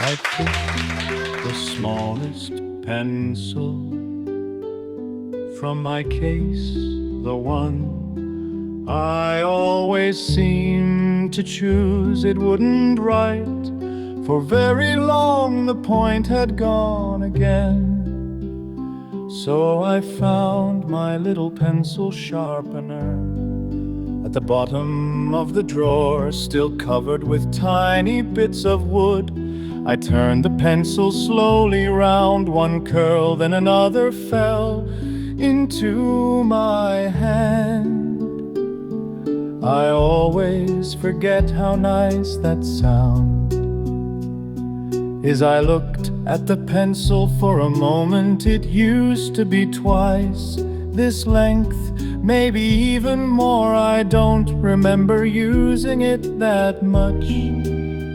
I picked the smallest pencil from my case, the one I always seemed to choose. It wouldn't write for very long, the point had gone again. So I found my little pencil sharpener at the bottom of the drawer, still covered with tiny bits of wood. I turned the pencil slowly round, one curl, then another fell into my hand. I always forget how nice that sound is. I looked at the pencil for a moment. It used to be twice this length, maybe even more. I don't remember using it that much,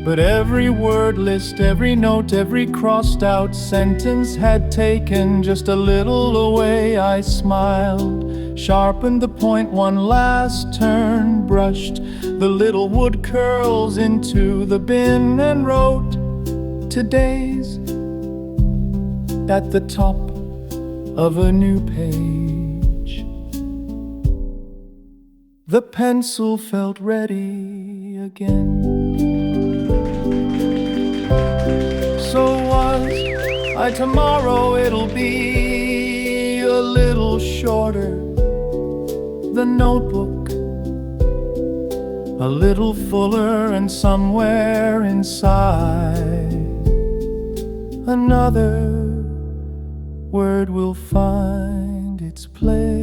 but every word list, every note, every crossed out sentence had taken just a little away. I smiled, sharpened the point one last turn, brushed the little wood curls into the bin, and wrote today's at the top of a new page. The pencil felt ready again. So was I tomorrow. It'll be a little shorter, the notebook a little fuller, and somewhere inside another word will find its place.